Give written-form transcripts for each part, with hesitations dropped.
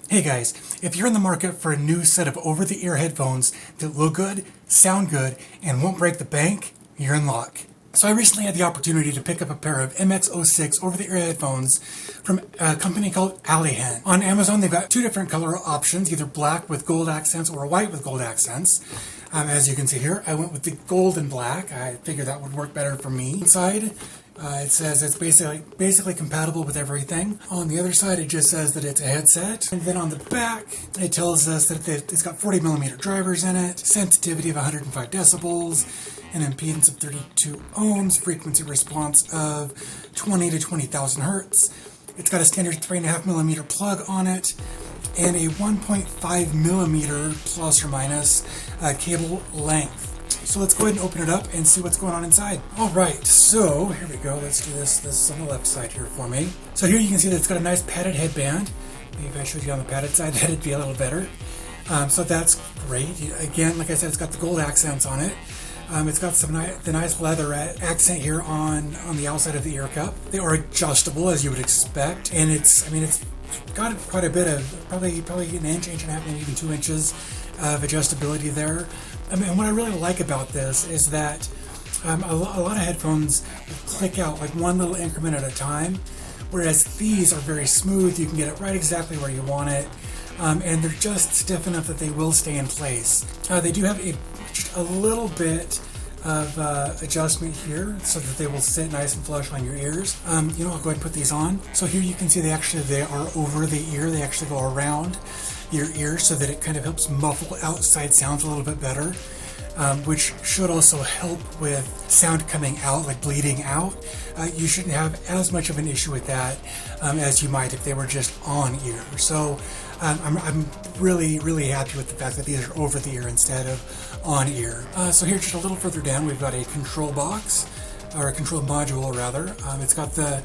Hey guys, if you're in the market for a new set of over-the-ear headphones that look good, sound good, and won't break the bank, you're in luck. So I recently had the opportunity to pick up a pair of MX06 over-the-ear headphones from a company called Ailihen. On Amazon, they've got two different color options, either black with gold accents or white with gold accents. As you can see here, I went with the gold and black. I figured that would work better for me. Inside, it says it's basically compatible with everything. On the other side, it just says that it's a headset. And then on the back, it tells us that it's got 40mm drivers in it, sensitivity of 105 decibels, an impedance of 32 ohms, frequency response of 20 to 20,000 hertz. It's got a standard 3.5mm plug on it, and a 1.5mm plus or minus cable length. So let's go ahead and open it up and see what's going on inside. All right, so here we go. Let's do this. This is on the left side here for me. So here you can see that it's got a nice padded headband. Maybe if I showed you on the padded side, that'd be a little better. So that's great. Again, like I said, it's got the gold accents on it. It's got the nice leather accent here on the outside of the ear cup. They are adjustable, as you would expect, and it's got quite a bit of probably an inch and a half, maybe even 2 inches of adjustability there. And what I really like about this is that a lot of headphones click out like one little increment at a time, whereas these are very smooth. You can get it right exactly where you want it, and they're just stiff enough that they will stay in place. They do have just a little bit of adjustment here so that they will sit nice and flush on your ears. I'll go ahead and put these on. So here you can see they are over the ear. They actually go around your ear so that it kind of helps muffle outside sounds a little bit better, which should also help with sound coming out, like bleeding out. You shouldn't have as much of an issue with that as you might if they were just on ear. So I'm really, really happy with the fact that these are over the ear instead of on ear. So here, just a little further down, we've got a control box, or a control module rather. It's got the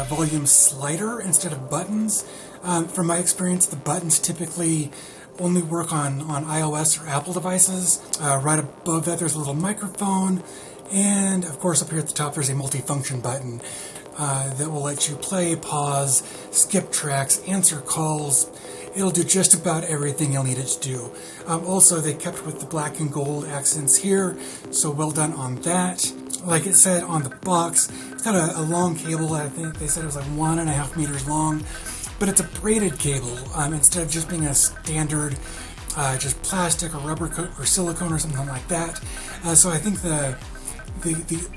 volume slider instead of buttons. From my experience, the buttons typically only work on iOS or Apple devices. Right above that, there's a little microphone, and of course up here at the top there's a multifunction button that will let you play, pause, skip tracks, answer calls. It'll do just about everything you'll need it to do. Also, they kept with the black and gold accents here, so well done on that. Like it said on the box, it's got a long cable. I think they said it was like 1.5 meters long, but it's a braided cable instead of just being a standard just plastic or rubber coat or silicone or something like that. So I think the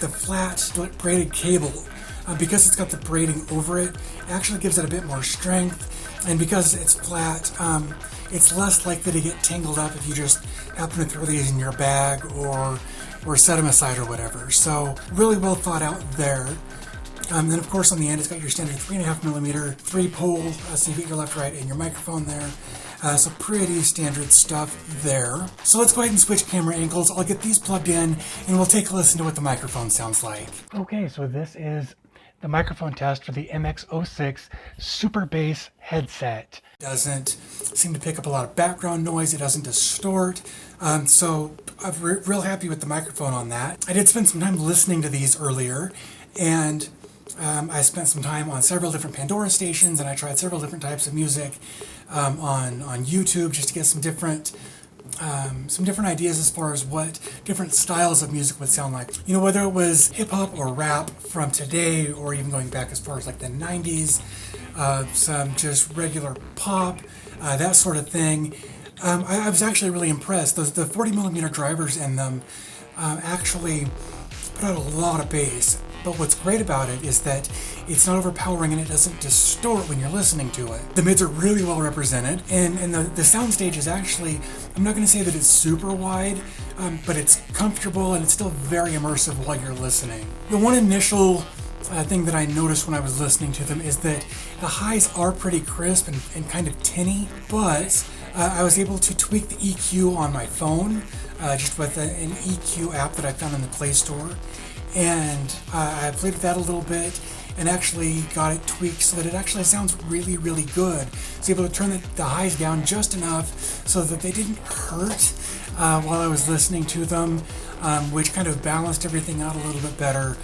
flat braided cable, because it's got the braiding over it, actually gives it a bit more strength. And because it's flat, it's less likely to get tangled up if you just happen to throw these in your bag or set them aside or whatever. So really well thought out there. Then of course on the end it's got your standard 3.5mm 3-pole, so you get your left, right, and your microphone there. So pretty standard stuff there. So let's go ahead and switch camera angles. I'll get these plugged in and we'll take a listen to what the microphone sounds like. Okay, so this is the microphone test for the MX06 Super Bass headset. Doesn't seem to pick up a lot of background noise. It doesn't distort. So I'm real happy with the microphone on that. I did spend some time listening to these earlier, and I spent some time on several different Pandora stations, and I tried several different types of music on YouTube just to get some different ideas as far as what different styles of music would sound like. Whether it was hip-hop or rap from today, or even going back as far as like the 90s, some just regular pop, that sort of thing. I was actually really impressed. The 40mm drivers in them actually put out a lot of bass. But what's great about it is that it's not overpowering and it doesn't distort when you're listening to it. The mids are really well represented, and the soundstage is actually, I'm not going to say that it's super wide, but it's comfortable and it's still very immersive while you're listening. The one initial thing that I noticed when I was listening to them is that the highs are pretty crisp and kind of tinny, but I was able to tweak the EQ on my phone just with an EQ app that I found in the Play Store. And I played with that a little bit and actually got it tweaked so that it actually sounds really, really good. I was able to turn the highs down just enough so that they didn't hurt while I was listening to them, which kind of balanced everything out a little bit better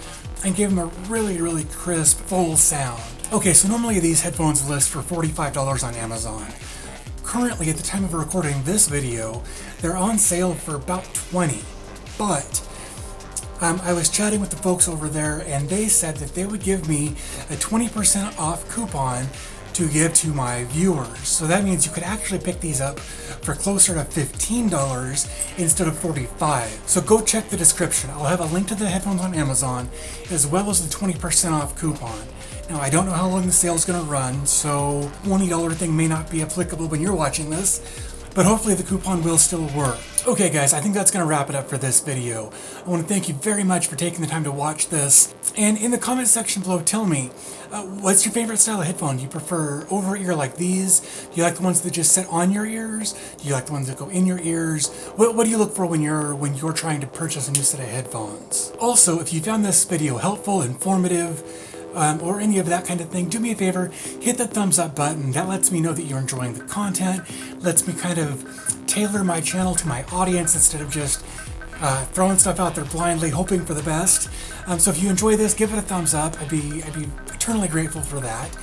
and gave them a really, really crisp, full sound. Okay, so normally these headphones list for $45 on Amazon. Currently, at the time of recording this video, they're on sale for about $20. But I was chatting with the folks over there, and they said that they would give me a 20% off coupon to give to my viewers. So that means you could actually pick these up for closer to $15 instead of $45. So go check the description. I'll have a link to the headphones on Amazon as well as the 20% off coupon. Now, I don't know how long the sale is going to run, so $20 thing may not be applicable when you're watching this, but hopefully the coupon will still work. Okay guys, I think that's going to wrap it up for this video. I want to thank you very much for taking the time to watch this. And in the comment section below, tell me, what's your favorite style of headphone? Do you prefer over-ear like these? Do you like the ones that just sit on your ears? Do you like the ones that go in your ears? What do you look for when you're trying to purchase a new set of headphones? Also, if you found this video helpful, informative, or any of that kind of thing, do me a favor, hit the thumbs up button. That lets me know that you're enjoying the content, lets me kind of tailor my channel to my audience instead of just throwing stuff out there blindly, hoping for the best. So if you enjoy this, give it a thumbs up. I'd be eternally grateful for that.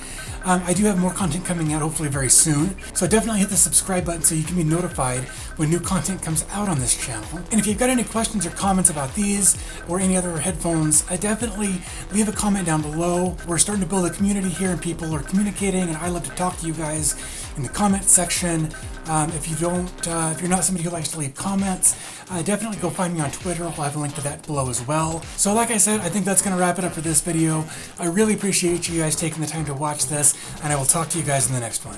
I do have more content coming out hopefully very soon, so definitely hit the subscribe button so you can be notified when new content comes out on this channel. And if you've got any questions or comments about these or any other headphones, definitely leave a comment down below. We're starting to build a community here and people are communicating, and I love to talk to you guys in the comment section. If you're not somebody who likes to leave comments, definitely go find me on Twitter. I'll have a link to that below as well. So like I said, I think that's going to wrap it up for this video. I really appreciate you guys taking the time to watch this, and I will talk to you guys in the next one.